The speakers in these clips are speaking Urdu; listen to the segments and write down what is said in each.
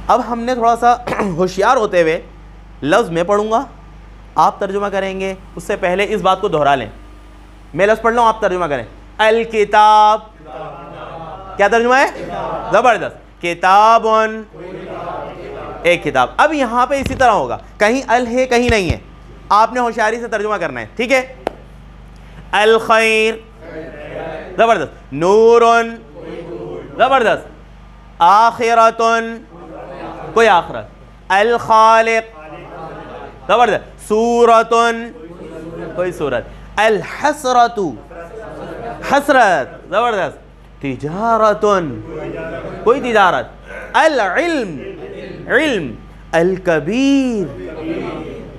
اب ہم نے تھوڑا سا ہوشیار ہوتے ہوئے لفظ میں پڑھوں گا, آپ ترجمہ کریں گے. اس سے پہلے اس بات کو دہرا لیں, میں لفظ پڑھ لوں آپ ترجمہ کریں. الکتاب, کیا ترجمہ ہے؟ زبردست. کتابن, ایک کتاب. اب یہاں پہ اسی طرح ہوگا, کہیں ال ہے کہیں نہیں ہے, آپ نے ہوشیاری سے ترجمہ کرنا ہے, ٹھیک ہے. الخیر, زبردست. نورن, زبردست. آخرتن, کوئی آخرت. الخالق, زبردست. سورتن, کوئی سورت. الحسرت, حسرت, زبردست. تجارتن, کوئی تجارت. العلم, علم. الکبیر,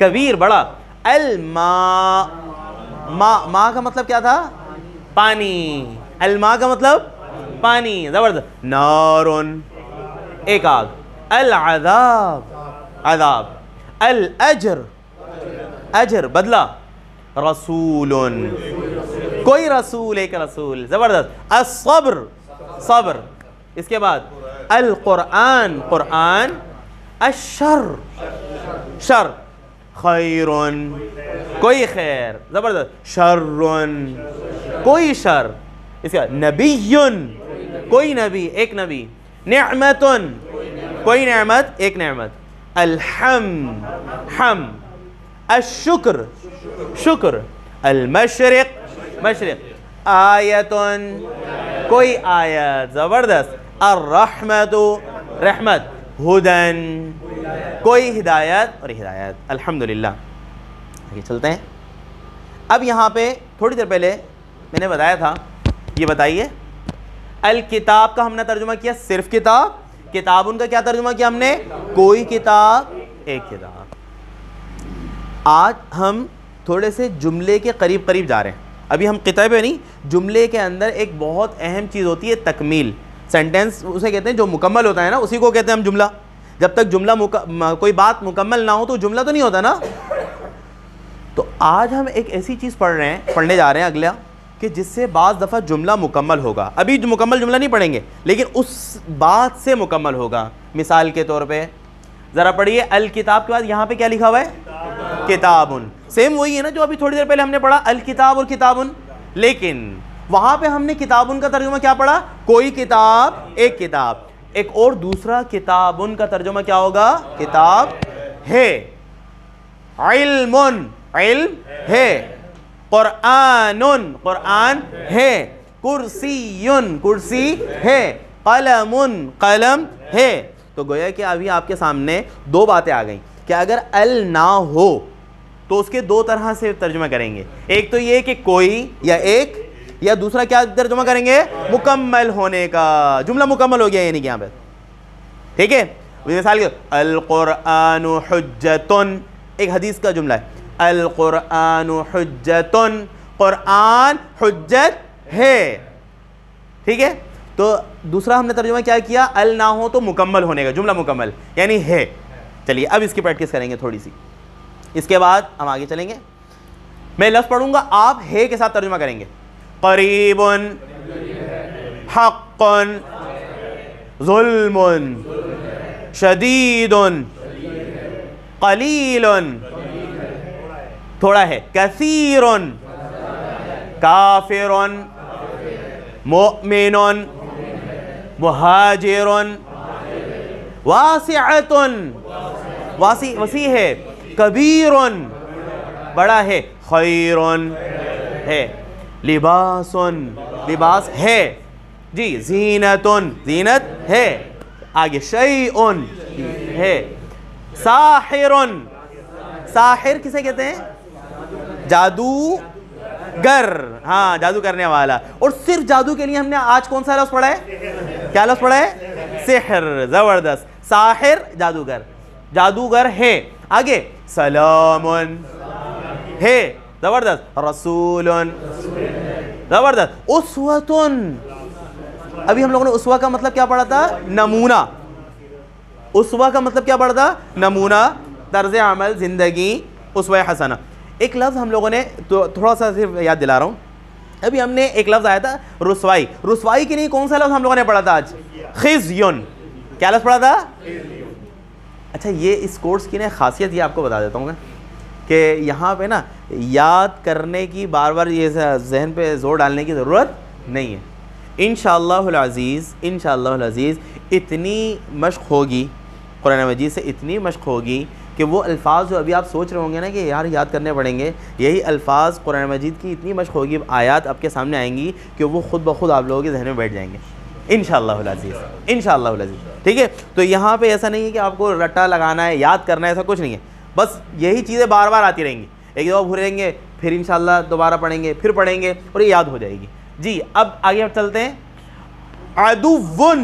کبیر بڑا. الماء, ماء کا مطلب کیا تھا؟ پانی. الماء کا مطلب پانی, زبردست. نارن, ایک آگ. العذاب, عذاب. الاجر, اجر بدلہ. رسولن, کوئی رسول, ایک رسول, زبردست. الصبر, صبر. اس کے بعد القرآن, قرآن. الشر, شر. خیرن, کوئی خیر, زبردست. شرن, کوئی شر. اس کے بعد نبیٌ, کوئی نبی, ایک نبی. نعمتن, کوئی نعمت, ایک نعمت. الحمد, حمد. الشکر, شکر. المشرق, مشرق. آیتن, کوئی آیت, زبردست. الرحمت, رحمت. ہدن, کوئی ہدایت اور ہدایت. الحمدللہ. آگے چلتے ہیں. اب یہاں پہ تھوڑی دیر پہلے میں نے بتایا تھا, یہ بتائیے الکتاب کا ہم نے ترجمہ کیا صرف کتاب. کتابن کا کیا ترجمہ کیا ہم نے؟ کوئی کتاب, ایک کتاب. آج ہم تھوڑے سے جملے کے قریب قریب جا رہے ہیں. ابھی ہم قطعے پہ نہیں, جملے کے اندر ایک بہت اہم چیز ہوتی ہے تکمیل. سینٹینس اسے کہتے ہیں جو مکمل ہوتا ہے نا, اسی کو کہتے ہیں ہم جملہ. جب تک جملہ کوئی بات مکمل نہ ہو تو جملہ تو نہیں ہوتا نا. تو آج ہم ایک ایسی چیز پڑھنے جا رہے ہیں اگلا, کہ جس سے بعض دفعہ جملہ مکمل ہوگا. ابھی مکمل جملہ نہیں پڑھیں گے, لیکن اس بات سے مکمل ہوگا. مثال کے طور پہ ذرا پڑھیے, الکتاب کے بعد یہاں پہ کیا لکھا ہوا ہے؟ کتابن. سیم وہی ہے نا جو ابھی تھوڑی دیر پہلے ہم نے پڑھا, الکتاب اور کتابن. لیکن وہاں پہ ہم نے کتابن کا ترجمہ کیا پڑھا؟ کوئی کتاب, ایک کتاب. ایک اور دوسرا کتابن کا ترجمہ کیا ہوگا؟ کتاب ہے. علمن, علم ہے. قرآنن, قرآن ہے. کرسیٌ, کرسی ہے. قلمٌ, قلم ہے. تو گویا کہ ابھی آپ کے سامنے دو باتیں آ گئیں کہ اگر ال نہ ہو تو اس کے دو طرح سے ترجمہ کریں گے. ایک تو یہ کہ کوئی یا ایک, یا دوسرا کیا ترجمہ کریں گے؟ مکمل ہونے کا. جملہ مکمل ہو گیا یعنی کہ یہاں پہ, ٹھیک ہے. مثال کے القرآن حجتن, ایک حدیث کا جملہ ہے. القرآن حجتن, قرآن حجت ہے, ٹھیک ہے. تو دوسرا ہم نے ترجمہ کیا کیا؟ ال نہ ہو تو مکمل ہونے کا, جملہ مکمل یعنی ہے. چلیے اب اس کی پریکٹس کریں گے تھوڑی سی, اس کے بعد ہم آگے چلیں گے. میں لفظ پڑھوں گا, آپ ہے کے ساتھ ترجمہ کریں گے. قریبن, حقن, ظلمن, شدیدن, قلیلن, تھوڑا ہے. کثیرن, کافرن, مؤمنن, مہاجرن, واسعتن, وسیع ہے. کبیرن, بڑا ہے. خیرن ہے. لباسن, لباس ہے جی. زینتن, زینت ہے. آگے شیئن ہے. ساحرن, ساحر کسے کہتے ہیں؟ جادوگر, ہاں جادو کرنے والا. اور صرف جادو کے لیے ہم نے آج کون سا لفظ پڑھا ہے؟ کیا لفظ پڑھا ہے؟ سحر. زبردست. ساحر, جادوگر, جادوگر ہے. آگے سلامن ہے, زبردست. رسولن, زبردست. اسوتن, ابھی ہم لوگوں نے اسوہ کا مطلب کیا پڑھا تھا؟ نمونہ. اسوہ کا مطلب کیا پڑھا تھا؟ نمونہ, طرز عمل, زندگی, اسوہ حسنہ. ایک لفظ ہم لوگوں نے تھوڑا سا صرف یاد دلا رہا ہوں, ابھی ہم نے ایک لفظ آیا تھا رسوائی. رسوائی کے لیے کون سا لفظ ہم لوگوں نے پڑھا تھا آج؟ خزیون. کیا لفظ پڑھا تھا؟ اچھا یہ اس کورس کی نا خاصیت یہ آپ کو بتا دیتا ہوں میں کہ یہاں پہ نا یاد کرنے کی بار بار یہ ذہن پہ زور ڈالنے کی ضرورت نہیں ہے. انشاءاللہ العزیز اتنی مشق ہوگی قرآن مجید سے، اتنی مشق ہوگی کہ وہ الفاظ جو ابھی آپ سوچ رہے ہوں گے نا کہ یار یاد کرنے پڑیں گے، یہی الفاظ قرآن مجید کی اتنی مشق ہوگی، آیات آپ کے سامنے آئیں گی کہ وہ خود بخود آپ لوگوں کے ذہن میں بیٹھ جائیں گے انشاءاللہ العزیز. ٹھیک ہے، تو یہاں پہ ایسا نہیں ہے کہ آپ کو رٹا لگانا ہے، یاد کرنا ہے، ایسا کچھ نہیں ہے. بس یہی چیزیں بار بار آتی رہیں گی، ایک دفعہ بھولیں گے، پھر انشاءاللہ دوبارہ پڑھیں گے، پھر پڑھیں گے اور یہ یاد ہو جائے گی. جی اب آگے ہم چلتے ہیں. عدوٌ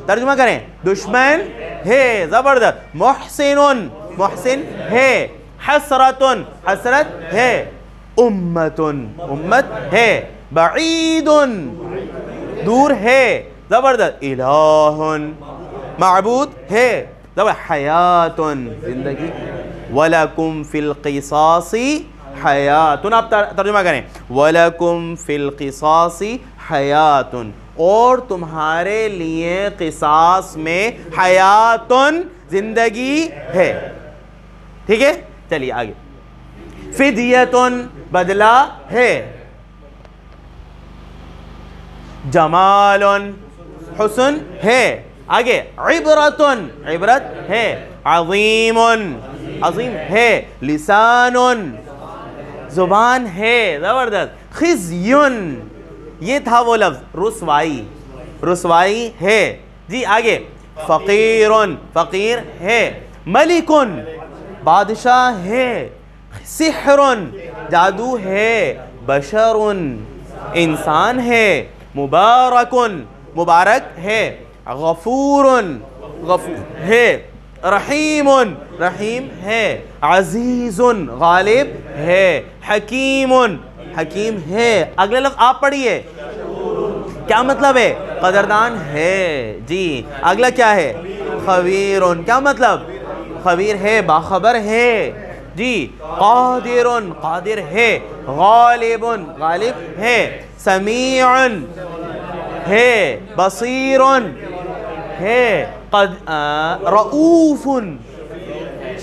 ترجمہ کریں، دشمن ہے. زبردست. محسن، محسن ہے. حسرتٌ، حسرت ہے. امتٌ، امت ہے. بعید، دور ہے. زبردست. الہ، معبود ہے. زبردست. حیات، زندگی. وَلَكُمْ فِي الْقِصَاصِ حیات. آپ ترجمہ کریں، وَلَكُمْ فِي الْقِصَاصِ حیات، اور تمہارے لیے قصاص میں حیاتن زندگی ہے. ٹھیک ہے، چلیے آگے. فدیتن بدلہ ہے. جمالن حسن ہے. آگے. عبرتن عبرت ہے. عظیمن عظیم ہے. لسانن زبان ہے. زبردست. خزیٌ، یہ تھا وہ لفظ رسوائی، رسوائی ہے. جی آگے. فقیرن فقیر ہے. ملکن بادشاہ ہے. سحرن جادو ہے. بشرن انسان ہے. مبارکن مبارک ہے. غفورن غفور ہے. رحیمن رحیم ہے. عزیزن غالب ہے. حکیمن حکیم ہے. اگلا لفظ آپ پڑھیے، کیا مطلب ہے؟ قدردان ہے. جی اگلا کیا ہے؟ خبیرن، کیا مطلب؟ خبیر ہے، باخبر ہے. جی قادرن قادر ہے. غالبن غالب ہے. سمیعن ہے. بصیرن ہے. رؤوفن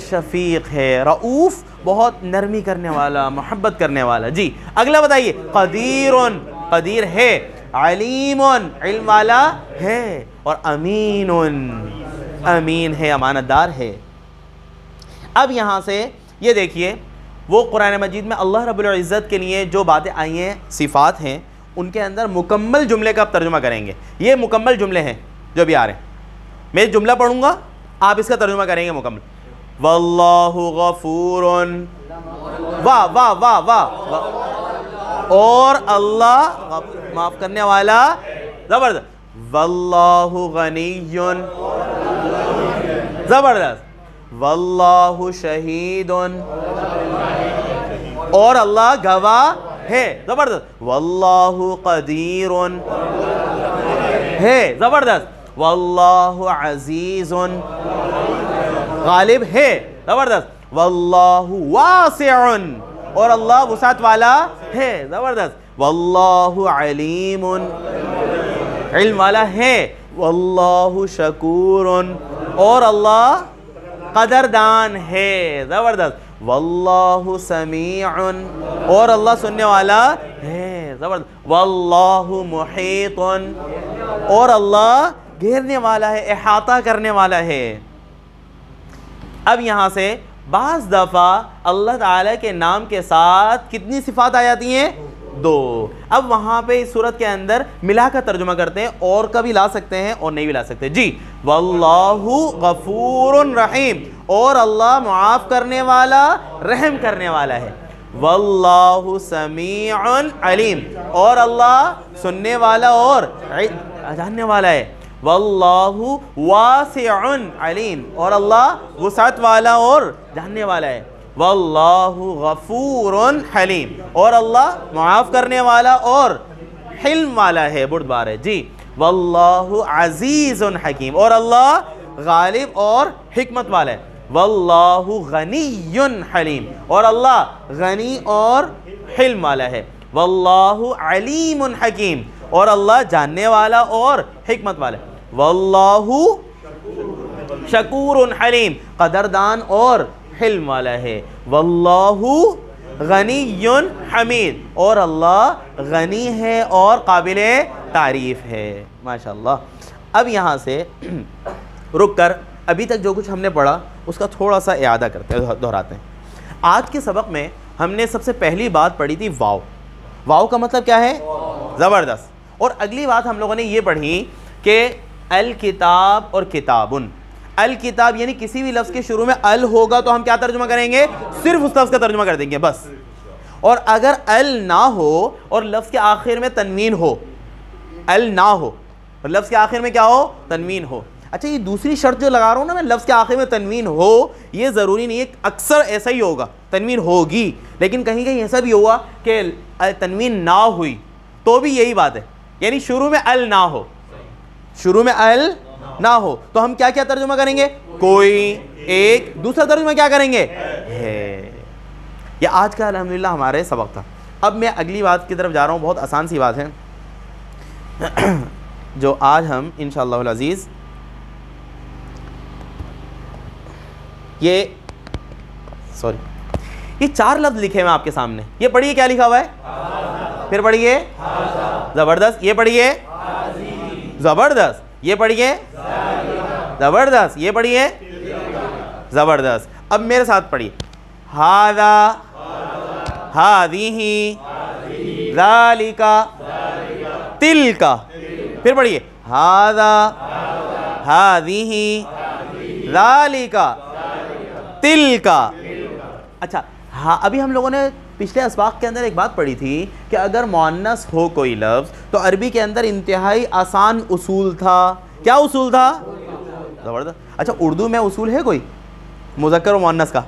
شفیق ہے. رؤوف بہت نرمی کرنے والا، محبت کرنے والا. جی اگلا بتائیے. قدیرن قدیر ہے. علیمن علم والا ہے. اور امینن امین ہے، امانت دار ہے. اب یہاں سے یہ دیکھیے، وہ قرآن مجید میں اللہ رب العزت کے لیے جو باتیں آئی ہیں، صفات ہیں، ان کے اندر مکمل جملے کا آپ ترجمہ کریں گے. یہ مکمل جملے ہیں جو بھی آ رہے ہیں. میں جملہ پڑھوں گا، آپ اس کا ترجمہ کریں گے مکمل. واللہ غفور، واہ واہ واہ واہ، اور اللہ معاف کرنے والا. زبردست. واللہ غنی، زبردست. واللہ شہید، اور اللہ گواہ ہے. زبردست. واللہ قدیر ہے. زبردست. واللہ عزیز غالب ہے. زبردست. واللہ واسع، اور اللہ وسعت والا ہے. زبردست. واللہ علیم علم والا ہے. واللہ شکور، اور اللہ قدردان ہے. زبردست. واللہ سمیع، اور اللہ سننے والا ہے. زبردست. واللہ محیط، اور اللہ گھیرنے والا ہے، احاطہ کرنے والا ہے. اب یہاں سے بعض دفعہ اللہ تعالیٰ کے نام کے ساتھ کتنی صفات آ جاتی ہیں؟ 2. اب وہاں پہ اس صورت کے اندر ملا کر ترجمہ کرتے ہیں، اور کا بھی لا سکتے ہیں اور نہیں بھی لا سکتے. جی واللہ غفور رحیم، اور اللہ معاف کرنے والا، رحم کرنے والا ہے. واللہ سمیع علیم، اور اللہ سننے والا اور جاننے والا ہے. واللہ واسع علیم، اور اللہ وسعت والا اور جاننے والا ہے. واللہ غفور حلیم، اور اللہ معاف کرنے والا اور حلم والا ہے، بردبار ہے. جی واللہ عزیز حکیم، اور اللہ غالب اور حکمت والا ہے. واللہ غنی حلیم، اور اللہ غنی اور حلم والا ہے. واللہ علیم حکیم، اور اللہ جاننے والا اور حکمت والا ہے. واللہ شکور حلیم، قدردان اور حلم والا ہے. واللہ غنی حمید، اور اللہ غنی ہے اور قابل تعریف ہے. ماشاءاللہ. اب یہاں سے رک کر ابھی تک جو کچھ ہم نے پڑھا اس کا تھوڑا سا اعادہ کرتے ہیں، دہراتے ہیں. آج کے سبق میں ہم نے سب سے پہلی بات پڑھی تھی واو. واو کا مطلب کیا ہے؟ زبردست. اور اگلی بات ہم لوگوں نے یہ پڑھی کہ الکتاب اور کتابن. الکتاب یعنی کسی بھی لفظ کے شروع میں ال ہوگا تو ہم کیا ترجمہ کریں گے؟ صرف اس لفظ کا ترجمہ کر دیں گے بس. اور اگر ال نہ ہو اور لفظ کے آخر میں تنوین ہو، ال نہ ہو اور لفظ کے آخر میں کیا ہو؟ تنوین ہو. اچھا یہ دوسری شرط جو لگا رہا ہوں نا میں، لفظ کے آخر میں تنوین ہو، یہ ضروری نہیں ہے، اکثر ایسا ہی ہوگا، تنوین ہوگی، لیکن کہیں کہیں ایسا بھی ہوا کہ تنوین نہ ہوئی تو بھی یہی بات ہے، یعنی شروع میں ال نہ ہو، شروع میں ال نہ ہو تو ہم کیا کیا ترجمہ کریں گے؟ کوئی ایک. دوسرا ترجمہ کیا کریں گے؟ ہے. یہ آج کا الحمدللہ ہمارے سبق تھا. اب میں اگلی بات کی طرف جا رہا ہوں، بہت آسان سی بات ہے جو آج ہم انشاءاللہ العزیز یہ چار لفظ لکھے ہوئے آپ کے سامنے. یہ پڑھیے کیا لکھا ہوا ہے، پھر پڑھیے زبردست، یہ پڑھیے زبردست، یہ پڑھیے زبردست، یہ پڑھیے زبردست. اب میرے ساتھ پڑھیے ھذا ھذہ ذالک تلک. پھر پڑھیے ھذا ھذہ ذالک تلک. اچھا ہاں، ابھی ہم لوگوں نے پچھلے اسباق کے اندر ایک بات پڑھی تھی کہ اگر مؤنث ہو کوئی لفظ تو عربی کے اندر انتہائی آسان اصول تھا. کیا اصول تھا؟ زبردست. اچھا اردو میں اصول ہے کوئی مذکر و مؤنث کا؟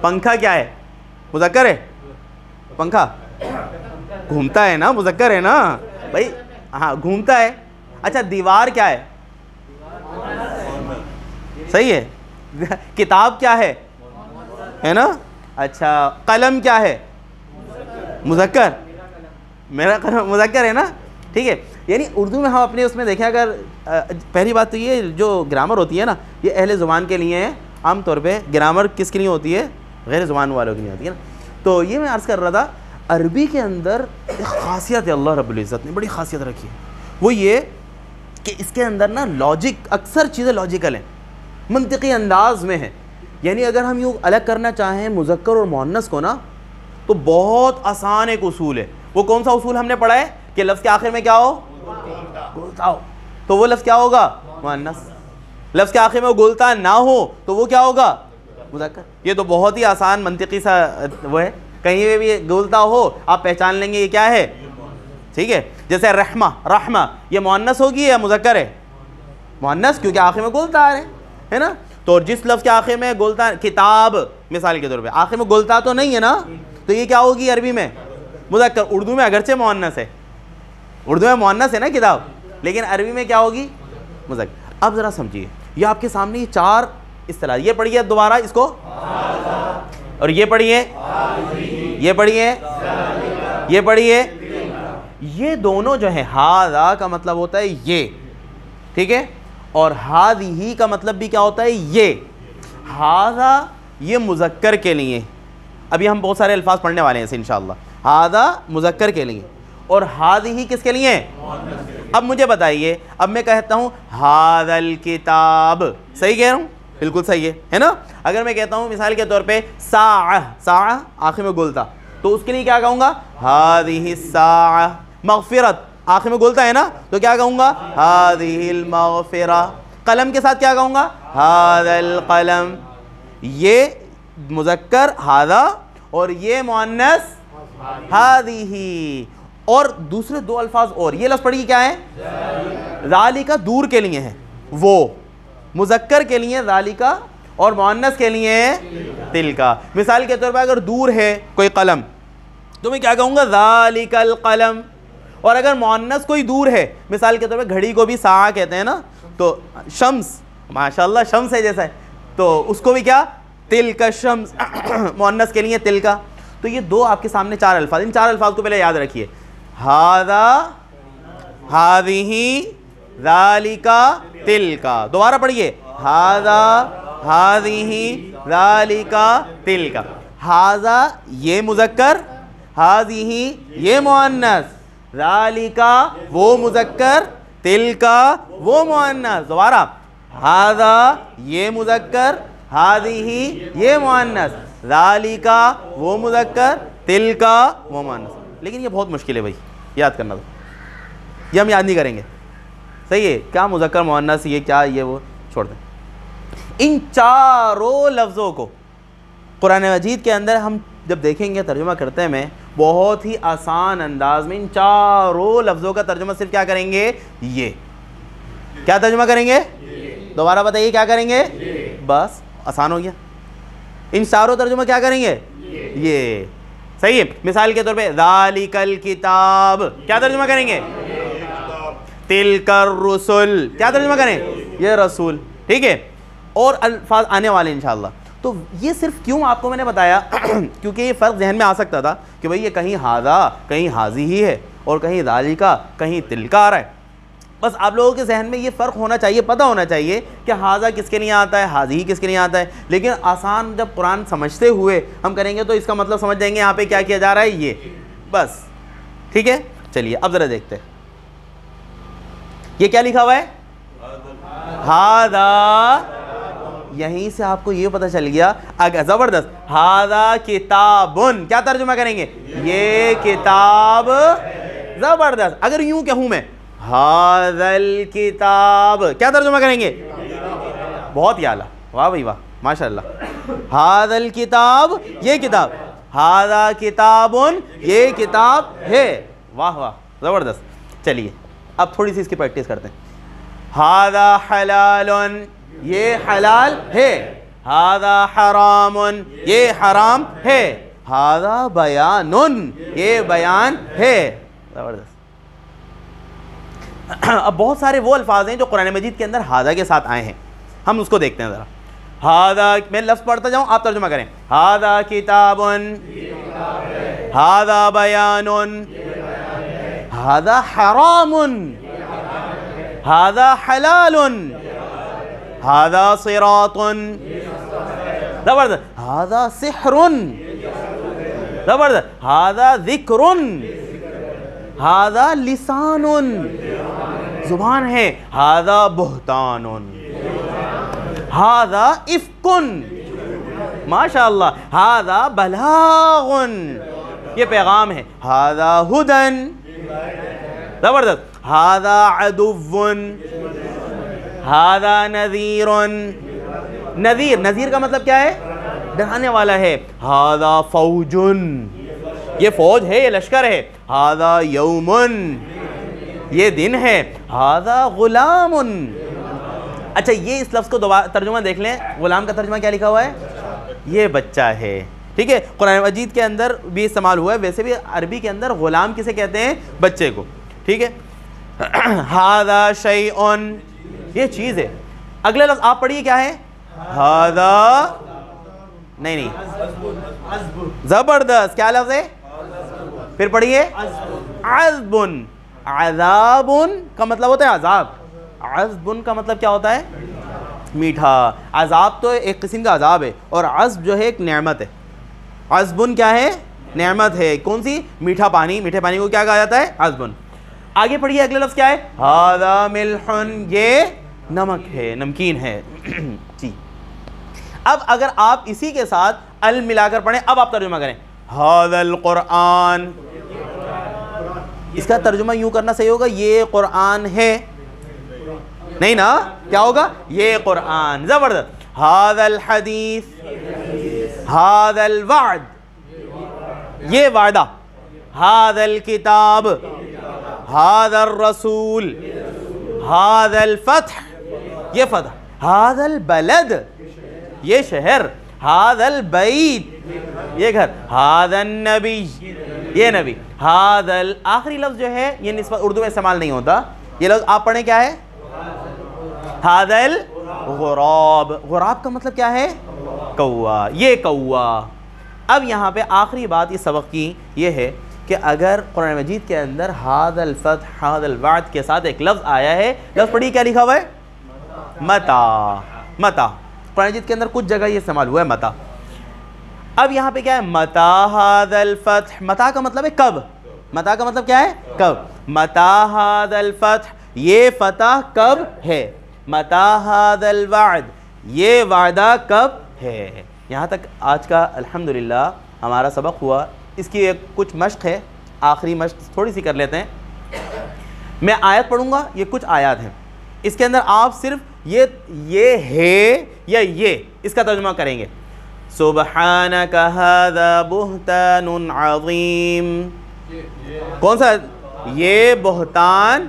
پنکھا کیا ہے؟ مذکر ہے؟ پنکھا گھومتا ہے نا، مذکر ہے نا بھائی. ہاں گھومتا ہے. اچھا دیوار کیا ہے؟ صحیح ہے. کتاب کیا ہے نا. اچھا قلم کیا ہے؟ مذکر. میرا قلم مذکر ہے نا. ٹھیک ہے. یعنی اردو میں ہم اپنے اس میں دیکھیں، اگر پہلی بات تو یہ جو گرامر ہوتی ہے نا یہ اہل زبان کے لیے ہے. عام طور پہ گرامر کس کے لیے ہوتی ہے؟ غیر زبان والوں کے لیے ہوتی ہے نا. تو یہ میں عرض کر رہا تھا عربی کے اندر ایک خاصیت ہے، اللہ رب العزت نے بڑی خاصیت رکھی ہے، وہ یہ کہ اس کے اندر نا لاجک، اکثر چیزیں لاجیکل ہیں، منطقی انداز میں ہیں. یعنی اگر ہم یوں الگ کرنا چاہیں مذکر اور مؤنث کو نا تو بہت آسان ایک اصول ہے. وہ کون سا اصول ہم نے پڑھا ہے کہ لفظ کے آخر میں کیا ہو؟ گولتا ہو تو وہ لفظ کیا ہوگا؟ مؤنث. لفظ کے آخر میں گولتا نہ ہو تو وہ کیا ہوگا؟ مذکر. یہ تو بہت ہی آسان منطقی سا وہ ہے، کہیں پہ بھی گولتا ہو آپ پہچان لیں گے یہ کیا ہے. ٹھیک ہے. جیسے رحمہ، رحمہ یہ مؤنث ہوگی یا مذکر ہے؟ مؤنث، کیونکہ آخر میں گولتا آ رہے ہے نا. تو جس لفظ کے آخر میں گولتا، کتاب مثال کے طور پہ آخر میں گولتا تو نہیں ہے نا، تو یہ کیا ہوگی عربی میں؟ مذکر. اردو میں اگرچہ مؤنث ہے، اردو میں مؤنث ہے نا کتاب، لیکن عربی میں کیا ہوگی؟ مذکر. اب ذرا سمجھیے، یہ آپ کے سامنے یہ چار اصطلاح، یہ پڑھیے دوبارہ اس کو، اور یہ پڑھیے، یہ پڑھیے، یہ پڑھیے. یہ دونوں جو ہیں، ھذا کا مطلب ہوتا ہے یہ، ٹھیک ہے، اور ھذہ کا مطلب بھی کیا ہوتا ہے؟ یہ. ھذا یہ مذکر کے لیے، ابھی ہم بہت سارے الفاظ پڑھنے والے ہیں اسے انشاءاللہ. ھذا مذکر کے لیے اور ھذہ کس کے لیے؟ اب مجھے بتائیے، اب میں کہتا ہوں ھذا الکتاب، صحیح کہہ رہا ہوں؟ بالکل صحیح ہے نا. اگر میں کہتا ہوں مثال کے طور پہ ساعہ، ساعہ آخر میں گولتا، تو اس کے لیے کیا کہوں گا؟ ھذہ الساعہ. مغفرت آخر میں گولتا ہے نا، تو کیا کہوں گا؟ ھذہ المغفرہ. قلم کے ساتھ کیا کہوں گا؟ ھذا القلم. یہ مذکر ھذا اور یہ مؤنث ھذہ. اور دوسرے دو الفاظ اور، یہ لفظ پڑھیے کیا ہے؟ ذالک دور کے لیے ہے، وہ مذکر کے لیے ذالک اور مؤنث کے لیے تلک. مثال کے طور پر اگر دور ہے کوئی قلم تو میں کیا کہوں گا؟ ذالک القلم. اور اگر مؤنث کوئی دور ہے، مثال کے طور پہ گھڑی کو بھی ساعہ کہتے ہیں نا، تو شمس، ماشاءاللہ شمس ہے جیسا ہے، تو اس کو بھی کیا؟ تلک الشمس. مؤنث کے لیے تلک. تو یہ دو آپ کے سامنے چار الفاظ، ان چار الفاظ کو پہلے یاد رکھیے. ھذا، ھذہ، ذالک، تلک. دوبارہ پڑھیے ہاذا ہاذہ ذالک تلک. ہاذا یہ مذکر، ہاذہ یہ مؤنث، ذالک وہ مذکر، تلک وہ مؤنث. دوبارہ ہاذا یہ مذکر، ہاذہ یہ مؤنث، ذالک وہ مذکر، تلک وہ مؤنث. لیکن یہ بہت مشکل ہے بھائی، یاد کرنا تو یہ ہم یاد نہیں کریں گے. صحیح ہے، کیا مذکر مؤنث، یہ کیا، یہ وہ چھوڑ دیں. ان چاروں لفظوں کو قرآن مجید کے اندر ہم جب دیکھیں گے ترجمہ کرتے میں بہت ہی آسان انداز میں ان چاروں لفظوں کا ترجمہ صرف کیا کریں گے، یہ کیا ترجمہ کریں گے، دوبارہ بتائیے کیا کریں گے، بس آسان ہو گیا. ان چاروں ترجمہ کیا کریں گے، یہ. صحیح ہے. مثال کے طور پہ ذالک الکتاب کیا ترجمہ کریں گے، تلک الرسل کیا ترجمہ کریں، یہ رسول. ٹھیک ہے، اور الفاظ آنے والے انشاءاللہ. تو یہ صرف کیوں آپ کو میں نے بتایا کیونکہ یہ فرق ذہن میں آ سکتا تھا کہ بھئی یہ کہیں ہاذا کہیں حاذی ہی ہے اور کہیں ذالکا کہیں تلکا آ رہا ہے. بس آپ لوگوں کے ذہن میں یہ فرق ہونا چاہیے، پتہ ہونا چاہیے کہ ہاذا کس کے لیے آتا ہے، حاذی کس کے لیے آتا ہے. لیکن آسان جب قرآن سمجھتے ہوئے ہم کریں گے تو اس کا مطلب سمجھ جائیں گے یہاں پہ کیا کیا جا رہا ہے، یہ بس. ٹھیک ہے، چلیے اب ذرا دیکھتے ہیں یہ کیا لکھا ہوا ہے، ہاذا. یہیں سے آپ کو یہ پتہ چل گیا. اگر زبردست، ہاذا کتابن کیا ترجمہ کریں گے، یہ کتاب. زبردست. اگر یوں کہوں میں ہاذا الکتاب کیا ترجمہ کریں گے، بہت ہی اعلیٰ، واہ بھائی واہ، ماشاء اللہ. ہاذا الکتاب یہ کتاب، ہاذا کتابن یہ کتاب ہے، واہ واہ زبردست. چلیے اب تھوڑی سی اس کی پریکٹس کرتے ہیں. ہاذا حلال یہ حلال ہے، ہاذا حرام یہ حرام ہے، ہاذا بیان یہ بیان ہے. زبردست. اب بہت سارے وہ الفاظ ہیں جو قرآن مجید کے اندر ہاذا کے ساتھ آئے ہیں، ہم اس کو دیکھتے ہیں ذرا. ہاذا میں لفظ پڑھتا جاؤں آپ ترجمہ کریں. ہاذا کتاب، ہاذا بیان، ہاذا حرام، ہاذا حلال، ہاذا صراط، زبردست، ہاذا سحر، زبردست، ہاذا ذکر، ہاذا لسان زبان ہے، ہاذا بہتان، ہاذا افک ماشاء اللہ، ہاذا بلاغ یہ پیغام ہے، ہاذا ہدن، زبردست، ہاذا عدو، ہاذا نذیر، نذیر، نذیر کا مطلب کیا ہے، ڈرانے والا ہے، ہاذا فوج یہ فوج ہے، یہ لشکر ہے، ہاذا یوم یہ دن ہے، ہاذا غلام. اچھا یہ اس لفظ کو ترجمہ دیکھ لیں، غلام کا ترجمہ کیا لکھا ہوا ہے، یہ بچہ ہے. ٹھیک ہے، قرآن مجید کے اندر بھی استعمال ہوا ہے، ویسے بھی عربی کے اندر غلام کسے کہتے ہیں، بچے کو. ٹھیک ہے، ہاذا شیء یہ چیز ہے. اگلا لفظ آپ پڑھیے کیا ہے، ہاذا نہیں زبردست، کیا لفظ ہے، پھر پڑھیے عذب. عذاب کا مطلب ہوتا ہے عذاب، عذب کا مطلب کیا ہوتا ہے، میٹھا. عذاب تو ایک قسم کا عذاب ہے اور عذب جو ہے ایک نعمت ہے. عذب کیا ہے، نعمت ہے. کون سی، میٹھا پانی. میٹھے پانی کو کیا کہا جاتا ہے، عذب. آگے پڑھیے اگلا لفظ کیا ہے، ہاذا ملح یہ نمک ہے، نمکین ہے. جی اب اگر آپ اسی کے ساتھ ال ملا کر پڑھیں، اب آپ ترجمہ کریں، ہاذا القرآن. اس کا ترجمہ یوں کرنا صحیح ہوگا، یہ قرآن ہے، نہیں نا، کیا ہوگا، یہ قرآن. زبردست. ہاذا الحدیث، ہاذا الوعد یہ وعدہ، ہاذا الکتاب، ہاذا الرسول، ہاذا الفتح یہ فتح، ہاذا البلد یہ شہر، ہاذا البیت یہ گھر، ہاذا النبی یہ نبی، ہاذا آخری لفظ جو ہے یہ نسبت اردو میں استعمال نہیں ہوتا، یہ لفظ آپ پڑھیں کیا ہے، ہاذا الغراب. غراب کا مطلب کیا ہے، کوا، یہ کوا. اب یہاں پہ آخری بات اس سبق کی یہ ہے کہ اگر قرآن مجید کے اندر ہاذا الفتح، ہاذا الوعد کے ساتھ ایک لفظ آیا ہے، لفظ پڑھیے کیا لکھا ہوا ہے، متا. متا، قرآن مجید کے اندر کچھ جگہ یہ استعمال ہوا ہے متا. اب یہاں پہ کیا ہے؟ متا ھذا الفتح. متا کا مطلب ہے کب. متا کا مطلب کیا ہے؟ کب. متا ھذا الفتح، یہ فتح کب ہے. متا ھذا الوعد، یہ وعدہ کب ہے. یہاں تک آج کا الحمدللہ ہمارا سبق ہوا. اس کی ایک کچھ مشق ہے، آخری مشق تھوڑی سی کر لیتے ہیں. میں آیت پڑھوں گا، یہ کچھ آیات ہیں، اس کے اندر آپ صرف یہ ہے یا یہ اس کا ترجمہ کریں گے. سبحانک ھذا بہتان عظیم. کون سا؟ یہ بہتان.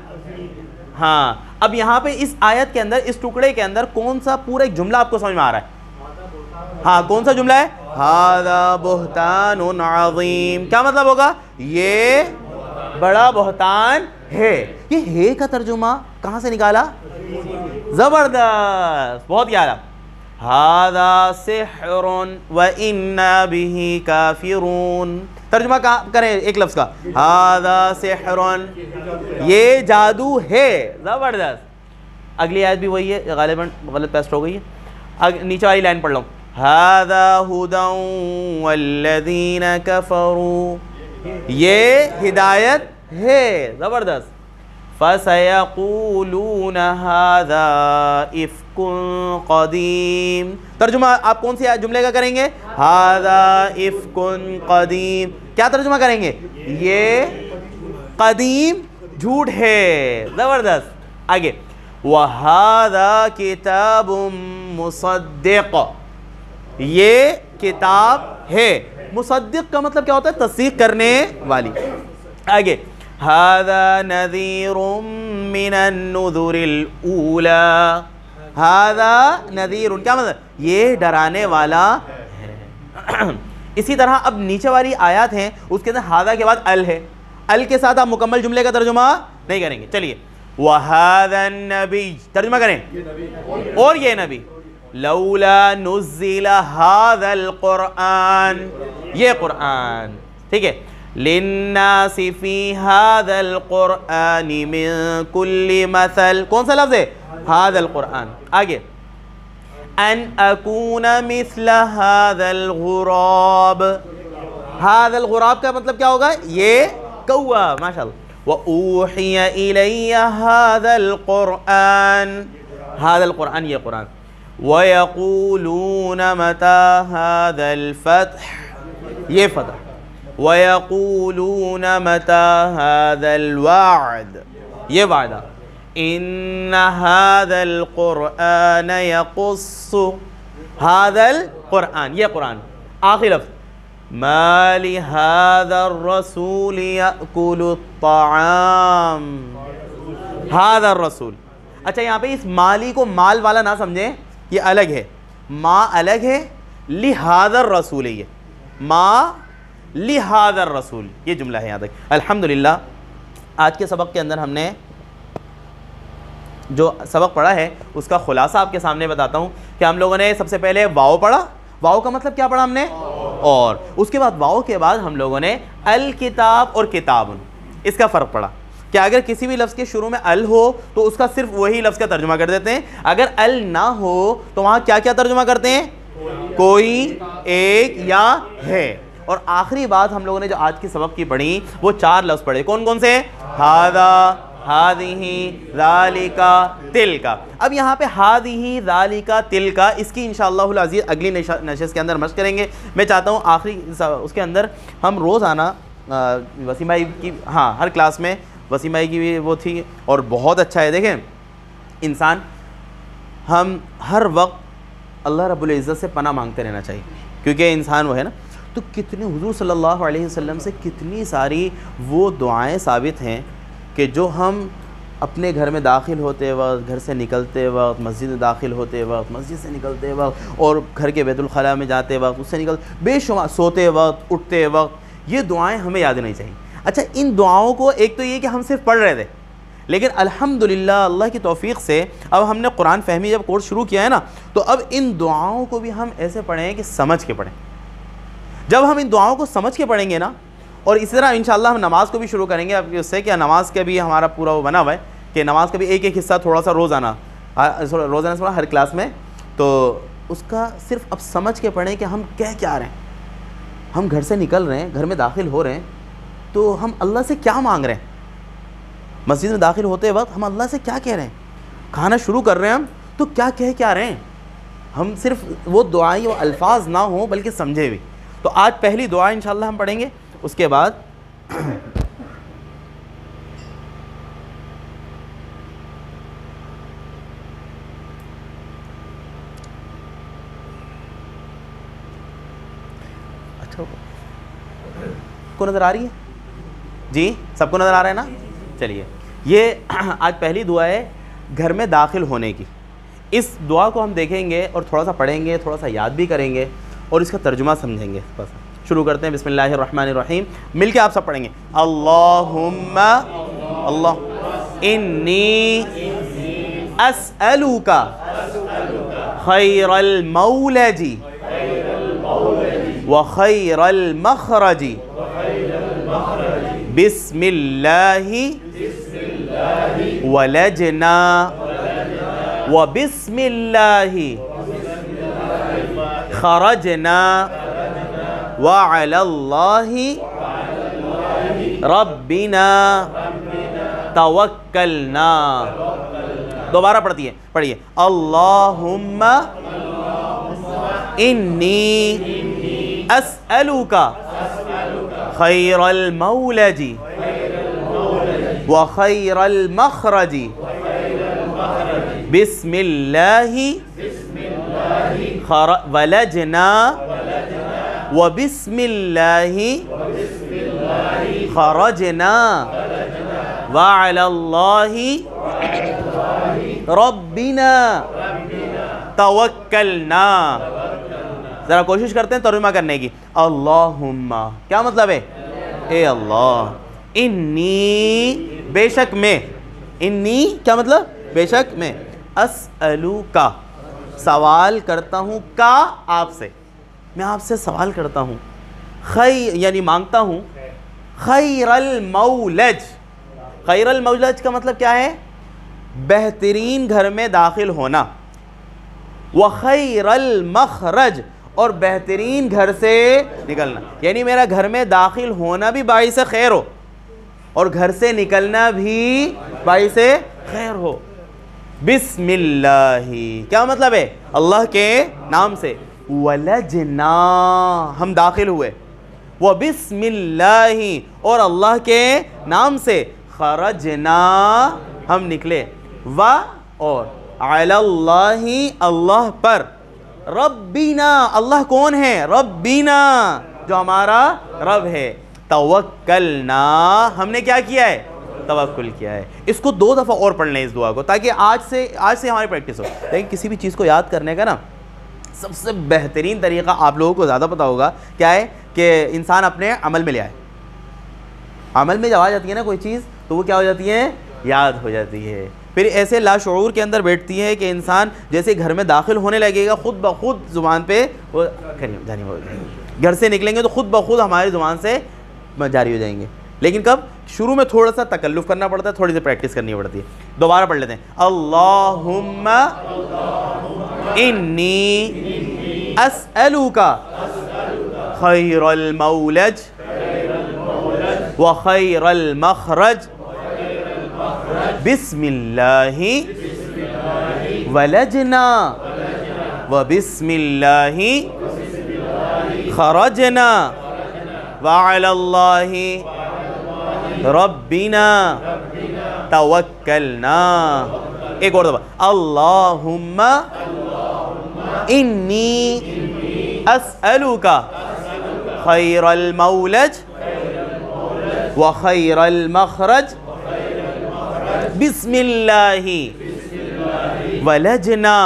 ہاں اب یہاں پہ اس آیت کے اندر، اس ٹکڑے کے اندر کون سا پورا ایک جملہ آپ کو سمجھ میں آ رہا ہے؟ ہاں کون سا جملہ ہے؟ ھذا بہتان عظیم. کیا مطلب ہوگا؟ یہ بڑا بہتان ہے. یہ ہے کا ترجمہ کہاں سے نکالا؟ زبردست، بہت پیارا. ھذا سحر وإنا به کافرون. ترجمہ کریں ایک لفظ کا. ھذا سحر، یہ جادو ہے. زبردست. اگلی آیت بھی وہی ہے، غالباً غلط پیسٹ ہو گئی ہے. نیچے والی لائن پڑھ لو. ھذا ھدی والذین کفروا، یہ ہدایت ہے. زبردست. فَسَيَقُولُونَ هَذَا إِفْكٌ قَدِيم. ترجمہ آپ کون سی جملے کا کریں گے؟ هَذَا إِفْكٌ قَدِيم. کیا ترجمہ کریں گے؟ یہ قدیم جھوٹ ہے. زبردست. آگے. وَهَذَا كِتَابٌ مُصَدِّقٌ، یہ کتاب ہے. مصدق کا مطلب کیا ہوتا ہے؟ تصدیق کرنے والی. آگے. ھذا نذیر من النذر الاولی. ھذا نذیر، کیا مطلب؟ یہ ڈرانے والا ہے. اسی طرح اب نیچے والی آیات ہیں، اس کے اندر ھذا کے بعد ال ہے. ال کے ساتھ آپ مکمل جملے کا ترجمہ نہیں کریں گے. چلیے. وَھذا النبی، ترجمہ کریں. اور یہ نبی. لولا نزل ھذا القرآن، یہ قرآن. ٹھیک ہے. للناس فی ھذا القرآن من کل مثل. کون سا لفظ ہے؟ ھذا القرآن. آگے. ان اکون مثل ھذا الغراب. ھذا الغراب کا مطلب کیا ہوگا؟ یہ کوا. ماشاءاللہ. وَأُوحِيَ إِلَيَّ هَذَا الْقُرْآنِ، هذا القرآن یہ قرآن. وَيَقُولُونَ مَتَى هَذَا الْفَتْحِ، یہ فتح. وَيَقُولُونَ مَتَى هَذَا الْوَعْدِ، یہ وعدہ. إِنَّ هَذَا الْقُرْآنَ يَقُصُّ، هَذَا القرآن یہ قرآن. آخری لفظ. مَا لِهَذَا الرَّسُولِ يَأْكُلُ الطَّعَامِ، هَذَا الرَّسُولِ. اچھا یہاں پہ اس مالی کو مال والا نہ سمجھیں، یہ الگ ہے. ما الگ ہے، لِهَذَا الرَّسُولِ یہ ما لِهَذَا الرَّسُولِ یہ جملہ ہے یہاں تک. الحمدللہ آج کے سبق کے اندر ہم نے جو سبق پڑھا ہے اس کا خلاصہ آپ کے سامنے بتاتا ہوں کہ ہم لوگوں نے سب سے پہلے واو پڑھا. واو کا مطلب کیا پڑھا ہم نے؟ اور اس کے بعد واو کے بعد ہم لوگوں نے الکتاب اور کتابن اس کا فرق پڑھا کہ اگر کسی بھی لفظ کے شروع میں ال ہو تو اس کا صرف وہی لفظ کا ترجمہ کر دیتے ہیں. اگر ال نہ ہو تو وہاں کیا کیا ترجمہ کرتے ہیں؟ کوئی، ایک یا ہے. اور آخری بات ہم لوگوں نے جو آج کی سبق کی پڑھی وہ 4 لفظ پڑھے. کون کون سے؟ ھذا، ھذہ، ذالک، تلک. اب یہاں پہ ھذہ، ذالک، تلک اس کی انشاءاللہ العزیز اگلی نشست کے اندر مشق کریں گے. میں چاہتا ہوں آخری اس کے اندر ہم روزانہ وسیم بھائی کی، ہاں ہر کلاس میں وسیم بھائی کی بھی وہ تھی اور بہت اچھا ہے. دیکھیں انسان ہم ہر وقت اللہ رب العزت سے پناہ مانگتے رہنا چاہیے کیونکہ انسان وہ ہے نا. تو کتنے حضور صلی اللہ علیہ وسلم سے کتنی ساری وہ دعائیں ثابت ہیں کہ جو ہم اپنے گھر میں داخل ہوتے وقت، گھر سے نکلتے وقت، مسجد میں داخل ہوتے وقت، مسجد سے نکلتے وقت اور گھر کے بیت الخلاء میں جاتے وقت، اس سے بے شمار سوتے وقت، اٹھتے وقت، یہ دعائیں ہمیں یاد نہیں چاہیے. اچھا ان دعاؤں کو ایک تو یہ کہ ہم صرف پڑھ رہے تھے لیکن الحمدللہ اللہ کی توفیق سے اب ہم نے قرآن فہمی جب کورس شروع کیا ہے نا تو اب ان دعاؤں کو بھی ہم ایسے پڑھیں کہ سمجھ کے پڑھیں. جب ہم ان دعاؤں کو سمجھ کے پڑھیں گے نا اور اسی طرح انشاءاللہ ہم نماز کو بھی شروع کریں گے. اب اس سے کیا نماز کا بھی ہمارا پورا وہ بنا ہوا ہے کہ نماز کا بھی ایک ایک حصہ تھوڑا سا روزانہ تھوڑا ہر کلاس میں تو اس کا صرف اب سمجھ کے پڑھیں کہ ہم کہہ کیا رہے ہیں. ہم گھر سے نکل رہے ہیں, گھر میں داخل ہو رہے ہیں, تو ہم اللہ سے کیا مانگ رہے ہیں؟ مسجد میں داخل ہوتے وقت ہم اللہ سے کیا کہہ رہے ہیں؟ کھانا شروع کر رہے ہیں ہم تو کیا کہہ کیا رہے ہیں؟ ہم صرف وہ دعائیں وہ الفاظ نہ ہوں بلکہ سمجھے بھی. تو آج پہلی دعا انشاءاللہ ہم پڑھیں گے. اس کے بعد اچھا کو نظر آ رہی ہے؟ جی سب کو نظر آ رہا ہے نا؟ چلیے, یہ آج پہلی دعا ہے گھر میں داخل ہونے کی. اس دعا کو ہم دیکھیں گے اور تھوڑا سا پڑھیں گے, تھوڑا سا یاد بھی کریں گے اور اس کا ترجمہ سمجھیں گے. بس شروع کرتے ہیں. بسم اللہ الرحمن الرحیم. مل کے آپ سب پڑھیں گے. اللہم اللہ انی اسألوک خیر المولج وخیر المخرج بسم اللہ ولجنا وبسم اللہ خرجنا وعلی اللہ ربنا توکلنا. دوبارہ پڑھیے. اللہم انی اسألوک خیر المولج وخیر المخرج بسم اللہ ولجنا وبسم اللہ خرجنا وعلی اللہ ربنا توکلنا. ذرا کوشش کرتے ہیں ترجمہ کرنے کی. اللہم کیا مطلب ہے؟ اے اللہ. انی بے شک میں. انی کیا مطلب؟ بے شک میں. اسألوک سوال کرتا ہوں, کا آپ سے, میں آپ سے سوال کرتا ہوں. خیر یعنی مانگتا ہوں. خیر المولج. خیر المولج کا مطلب کیا ہے؟ بہترین گھر میں داخل ہونا. وخیر المخرج اور بہترین گھر سے نکلنا, یعنی میرا گھر میں داخل ہونا بھی باعث خیر ہو اور گھر سے نکلنا بھی باعث خیر ہو. بسم اللہ کیا مطلب ہے؟ اللہ کے نام سے. ولجنا ہم داخل ہوئے. وبسم اللہ اور اللہ کے نام سے. خرجنا ہم نکلے. و اور علی اللہ اللہ پر. ربنا اللہ کون ہے؟ ربنا جو ہمارا رب ہے. توکلنا ہم نے کیا کیا ہے؟ توکل کیا ہے. اس کو 2 دفعہ اور پڑھ لیں اس دعا کو, تاکہ آج سے ہماری پریکٹس ہو. لیکن کسی بھی چیز کو یاد کرنے کا نا سب سے بہترین طریقہ آپ لوگوں کو زیادہ پتا ہوگا کیا ہے, کہ انسان اپنے عمل میں لے آئے. عمل میں جب آ جاتی ہے نا کوئی چیز تو وہ کیا ہو جاتی ہے؟ یاد ہو جاتی ہے. پھر ایسے لاشعور کے اندر بیٹھتی ہے کہ انسان جیسے گھر میں داخل ہونے لگے گا خود بخود زبان پہ وہ گھر سے نکلیں گے تو خود بخود ہماری زبان سے جاری ہو جائیں گے. لیکن کب؟ شروع میں تھوڑا سا تکلف کرنا پڑتا ہے, تھوڑی سی پریکٹس کرنی پڑتی ہے. دوبارہ پڑھ لیتے ہیں. اللہم انی اسألوک خیر المولج وخیر المخرج بسم اللہ ولجنا وبسم اللہ خرجنا وعلی اللہ ربنا توکلنا. ایک اور دفعہ. اللہم انی اسألوک خیر المولج وخیر المخرج بسم اللہ ولجنا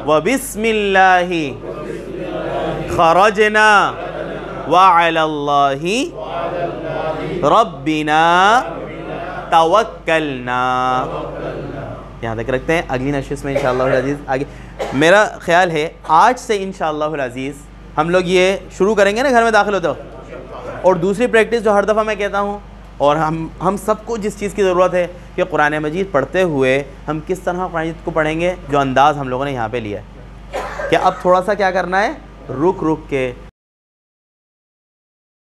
وبسم اللہ خرجنا وعلی اللہ ربنا توکلنا. یہاں تک رکھتے ہیں. اگلی نشست میں انشاءاللہ العزیز آگے میرا خیال ہے آج سے انشاءاللہ العزیز ہم لوگ یہ شروع کریں گے نا گھر میں داخل ہوتے ہو. اور دوسری پریکٹس جو ہر دفعہ میں کہتا ہوں, اور ہم سب کو جس چیز کی ضرورت ہے کہ قرآن مجید پڑھتے ہوئے ہم کس طرح قرآن مجید کو پڑھیں گے, جو انداز ہم لوگوں نے یہاں پہ لیا ہے. کہ اب تھوڑا سا کیا کرنا ہے، رک رک کے